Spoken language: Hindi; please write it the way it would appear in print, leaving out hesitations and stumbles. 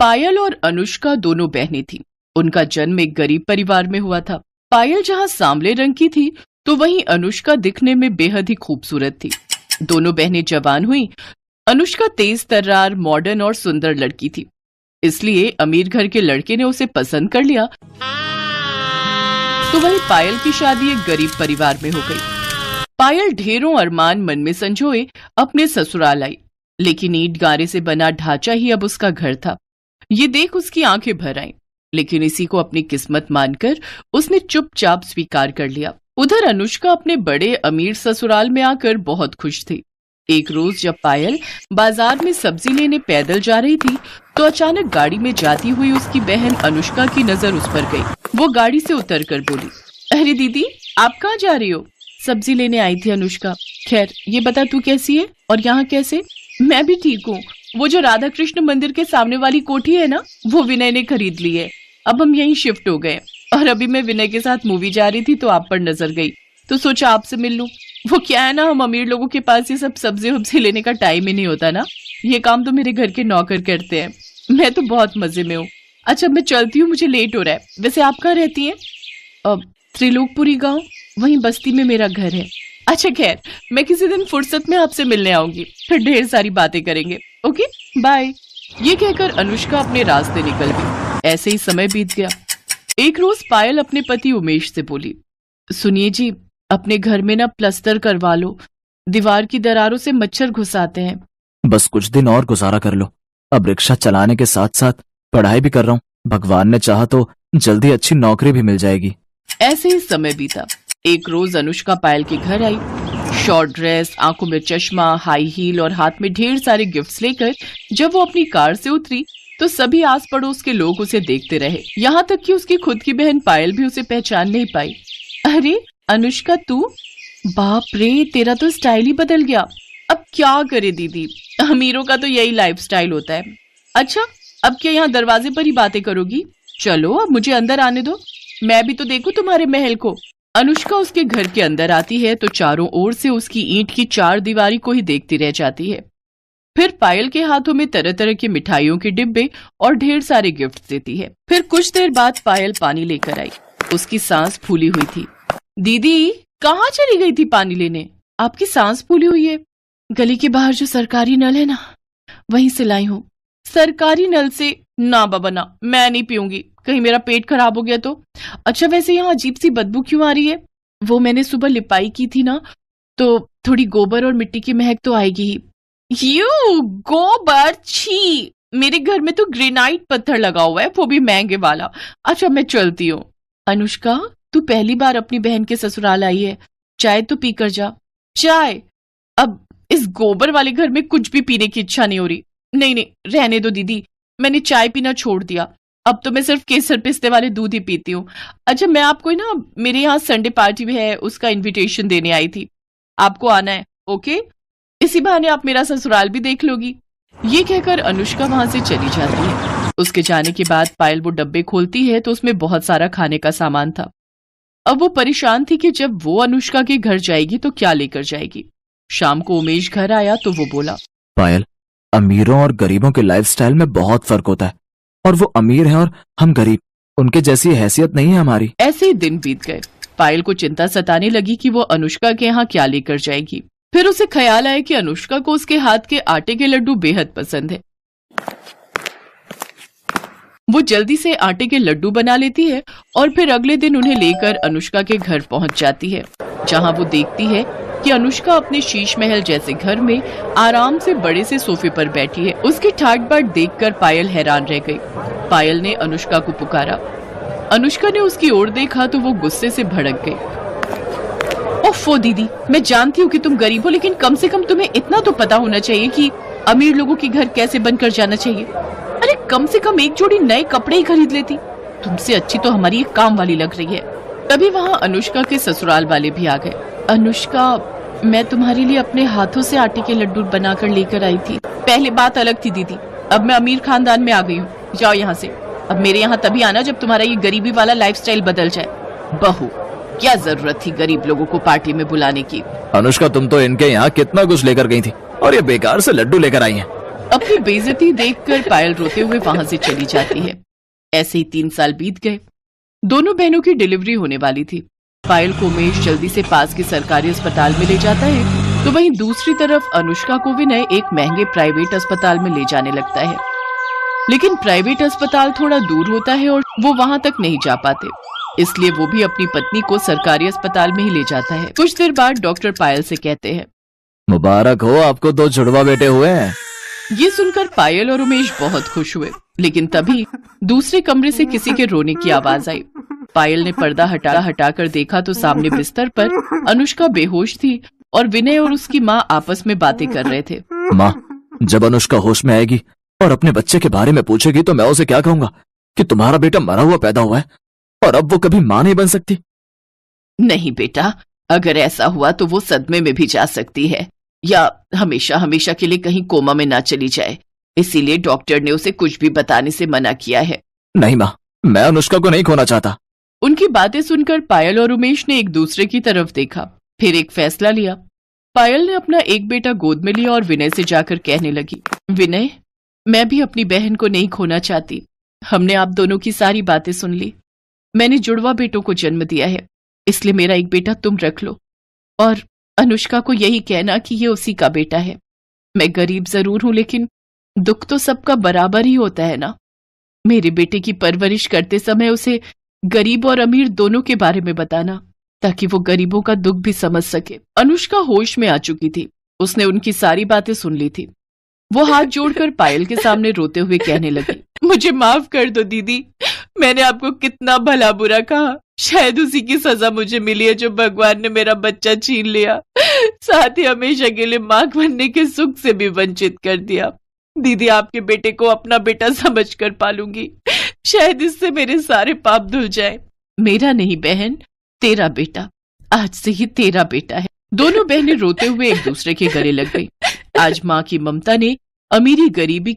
पायल और अनुष्का दोनों बहनें थीं। उनका जन्म एक गरीब परिवार में हुआ था। पायल जहां सांवले रंग की थी तो वहीं अनुष्का दिखने में बेहद ही खूबसूरत थी। दोनों बहनें जवान हुई। अनुष्का तेज तर्रार, मॉडर्न और सुंदर लड़की थी, इसलिए अमीर घर के लड़के ने उसे पसंद कर लिया। तो वहीं पायल की शादी एक गरीब परिवार में हो गई। पायल ढेरों अरमान मन में संजोए अपने ससुराल आई, लेकिन ईंट गारे से बना ढांचा ही अब उसका घर था। ये देख उसकी आंखें भर आईं, लेकिन इसी को अपनी किस्मत मानकर उसने चुपचाप स्वीकार कर लिया। उधर अनुष्का अपने बड़े अमीर ससुराल में आकर बहुत खुश थी। एक रोज जब पायल बाजार में सब्जी लेने पैदल जा रही थी तो अचानक गाड़ी में जाती हुई उसकी बहन अनुष्का की नजर उस पर गई। वो गाड़ी से उतरकर बोली, अरे दीदी, आप कहाँ जा रही हो? सब्जी लेने आई थी अनुष्का। खैर ये बता तू कैसी है और यहाँ कैसे? मैं भी ठीक हूँ। वो जो राधा कृष्ण मंदिर के सामने वाली कोठी है ना, वो विनय ने खरीद ली है। अब हम यहीं शिफ्ट हो गए और अभी मैं विनय के साथ मूवी जा रही थी तो आप पर नजर गई तो सोचा आपसे मिल लूं। वो क्या है ना, हम अमीर लोगों के पास ये सब सब्जी वब्जी लेने का टाइम ही नहीं होता ना। ये काम तो मेरे घर के नौकर करते हैं। मैं तो बहुत मजे में हूँ। अच्छा मैं चलती हूँ, मुझे लेट हो रहा है। वैसे आप कहाँ रहती हैं? त्रिलोकपुरी गांव, वहीं बस्ती में मेरा घर है। अच्छा खैर, मैं किसी दिन फुर्सत में आपसे मिलने आऊंगी, फिर ढेर सारी बातें करेंगे। Okay bye. ये कहकर अनुष्का अपने रास्ते निकल गई। ऐसे ही समय बीत गया। एक रोज पायल अपने पति उमेश से बोली, सुनिए जी, अपने घर में ना प्लास्टर करवा लो, दीवार की दरारों से मच्छर घुस आते हैं। बस कुछ दिन और गुजारा कर लो। अब रिक्शा चलाने के साथ साथ पढ़ाई भी कर रहा हूँ। भगवान ने चाहा तो जल्दी अच्छी नौकरी भी मिल जाएगी। ऐसे ही समय बीता। एक रोज अनुष्का पायल के घर आई, शॉर्ट ड्रेस, आंखों में चश्मा, हाई हील और हाथ में ढेर सारे गिफ्ट्स लेकर। जब वो अपनी कार से उतरी तो सभी आस पड़ोस के लोग उसे देखते रहे, यहाँ तक कि उसकी खुद की बहन पायल भी उसे पहचान नहीं पाई। अरे अनुष्का तू? बाप रे, तेरा तो स्टाइल ही बदल गया। अब क्या करे दीदी, अमीरों का तो यही लाइफस्टाइल होता है। अच्छा अब क्या यहाँ दरवाजे पर ही बातें करोगी? चलो अब मुझे अंदर आने दो, मैं भी तो देखूं तुम्हारे महल को। अनुष्का उसके घर के अंदर आती है तो चारों ओर से उसकी ईंट की चार दीवारी को ही देखती रह जाती है। फिर पायल के हाथों में तरह तरह की मिठाइयों के डिब्बे और ढेर सारे गिफ्ट देती है। फिर कुछ देर बाद पायल पानी लेकर आई। उसकी सांस फूली हुई थी। दीदी कहाँ चली गई थी पानी लेने? आपकी सांस फूली हुई है। गली के बाहर जो सरकारी नल है ना, वहीं से लाई हूँ। सरकारी नल से? ना बाबा ना, मैं नहीं पीऊंगी, कहीं मेरा पेट खराब हो गया तो। अच्छा वैसे यहाँ अजीब सी बदबू क्यों आ रही है? वो मैंने सुबह लिपाई की थी ना, तो थोड़ी गोबर और मिट्टी की महक तो आएगी ही। यू गोबर, छी! मेरे घर में तो ग्रेनाइट पत्थर लगा हुआ है, वो भी महंगे वाला। अच्छा मैं चलती हूँ। अनुष्का तू पहली बार अपनी बहन के ससुराल आई है, चाय तो पी कर जा। चाय? अब इस गोबर वाले घर में कुछ भी पीने की इच्छा नहीं हो रही। नहीं नहीं रहने दो दीदी, मैंने चाय पीना छोड़ दिया। अब तो मैं सिर्फ केसर पिस्ते वाले दूध ही पीती हूँ। अच्छा मैं आपको ना मेरे यहाँ संडे पार्टी भी है, उसका इनविटेशन देने आई थी, आपको आना है। ओके, इसी बहाने आप मेरा ससुराल भी देख लोगी। ये कहकर अनुष्का वहां से चली जाती है। उसके जाने के बाद पायल वो डब्बे खोलती है तो उसमें बहुत सारा खाने का सामान था। अब वो परेशान थी कि जब वो अनुष्का के घर जाएगी तो क्या लेकर जाएगी। शाम को उमेश घर आया तो वो बोला, पायल, अमीरों और गरीबों के लाइफस्टाइल में बहुत फर्क होता है, और वो अमीर हैं और हम गरीब, उनके जैसी हैसियत नहीं है हमारी। ऐसे ही दिन बीत गए। पायल को चिंता सताने लगी कि वो अनुष्का के यहाँ क्या लेकर जाएगी। फिर उसे ख्याल आया कि अनुष्का को उसके हाथ के आटे के लड्डू बेहद पसंद है। वो जल्दी से आटे के लड्डू बना लेती है और फिर अगले दिन उन्हें लेकर अनुष्का के घर पहुंच जाती है, जहां वो देखती है कि अनुष्का अपने शीश महल जैसे घर में आराम से बड़े से सोफे पर बैठी है। उसकी ठाट बाट देखकर पायल हैरान रह गई। पायल ने अनुष्का को पुकारा। अनुष्का ने उसकी ओर देखा तो वो गुस्से से भड़क गई। ओफो दीदी, मैं जानती हूँ कि तुम गरीब हो, लेकिन कम से कम तुम्हें इतना तो पता होना चाहिए कि अमीर लोगों के घर कैसे बनकर जाना चाहिए। अरे कम से कम एक जोड़ी नए कपड़े ही खरीद लेती। तुमसे अच्छी तो हमारी एक काम वाली लग रही है। तभी वहाँ अनुष्का के ससुराल वाले भी आ गए। अनुष्का, मैं तुम्हारे लिए अपने हाथों से आटे के लड्डू बनाकर लेकर आई थी। पहले बात अलग थी दीदी, अब मैं अमीर खानदान में आ गई हूँ। जाओ यहाँ से। अब मेरे यहाँ तभी आना जब तुम्हारा ये गरीबी वाला लाइफस्टाइल बदल जाए। बहू, क्या जरूरत थी गरीब लोगों को पार्टी में बुलाने की? अनुष्का, तुम तो इनके यहाँ कितना कुछ लेकर गई थी और ये बेकार से लड्डू लेकर आई हैं। अपनी बेइज्जती देखकर पायल रोते हुए वहां से चली जाती है। ऐसे ही 3 साल बीत गए। दोनों बहनों की डिलीवरी होने वाली थी। पायल को उमेश जल्दी से पास के सरकारी अस्पताल में ले जाता है, तो वहीं दूसरी तरफ अनुष्का को विनय एक महंगे प्राइवेट अस्पताल में ले जाने लगता है। लेकिन प्राइवेट अस्पताल थोड़ा दूर होता है और वो वहां तक नहीं जा पाते, इसलिए वो भी अपनी पत्नी को सरकारी अस्पताल में ही ले जाता है। कुछ देर बाद डॉक्टर पायल से कहते हैं, मुबारक हो, आपको 2 जुड़वा बेटे हुए हैं। ये सुनकर पायल और उमेश बहुत खुश हुए, लेकिन तभी दूसरे कमरे से किसी के रोने की आवाज आई। पायल ने पर्दा हटाकर देखा तो सामने बिस्तर पर अनुष्का बेहोश थी और विनय और उसकी माँ आपस में बातें कर रहे थे। माँ, जब अनुष्का होश में आएगी और अपने बच्चे के बारे में पूछेगी तो मैं उसे क्या कहूंगा कि तुम्हारा बेटा मरा हुआ पैदा हुआ है और अब वो कभी माँ नहीं बन सकती? नहीं बेटा, अगर ऐसा हुआ तो वो सदमे में भी जा सकती है या हमेशा हमेशा के लिए कहीं कोमा में ना चली जाए, इसीलिए डॉक्टर ने उसे कुछ भी बताने से मना किया है। नहीं माँ, मैं अनुष्का को नहीं खोना चाहता। उनकी बातें सुनकर पायल और उमेश ने एक दूसरे की तरफ देखा, फिर एक फैसला लिया। पायल ने अपना एक बेटा गोद में लिया और विनय से जाकर कहने लगी, विनय, मैं भी अपनी बहन को नहीं खोना चाहती। हमने आप दोनों की सारी बातें सुन ली। मैंने जुड़वा बेटों को जन्म दिया है, इसलिए मेरा एक बेटा तुम रख लो और अनुष्का को यही कहना कि ये उसी का बेटा है। मैं गरीब जरूर हूं, लेकिन दुख तो सबका बराबर ही होता है ना। मेरे बेटे की परवरिश करते समय उसे गरीब और अमीर दोनों के बारे में बताना, ताकि वो गरीबों का दुख भी समझ सके। अनुष्का होश में आ चुकी थी, उसने उनकी सारी बातें सुन ली थी। वो हाथ जोड़कर पायल के सामने रोते हुए कहने लगी, मुझे माफ कर दो दीदी, मैंने आपको कितना भला बुरा कहा। शायद उसी की सजा मुझे मिली है जो भगवान ने मेरा बच्चा छीन लिया, साथ ही हमेशा के लिए मां बनने के सुख से भी वंचित कर दिया। दीदी, आपके बेटे को अपना बेटा समझकर पालूंगी, शायद इससे मेरे सारे पाप धुल जाए। मेरा नहीं बहन, तेरा बेटा, आज से ही तेरा बेटा है। दोनों बहनें रोते हुए एक दूसरे के गले लग गई। आज माँ की ममता ने अमीरी गरीबी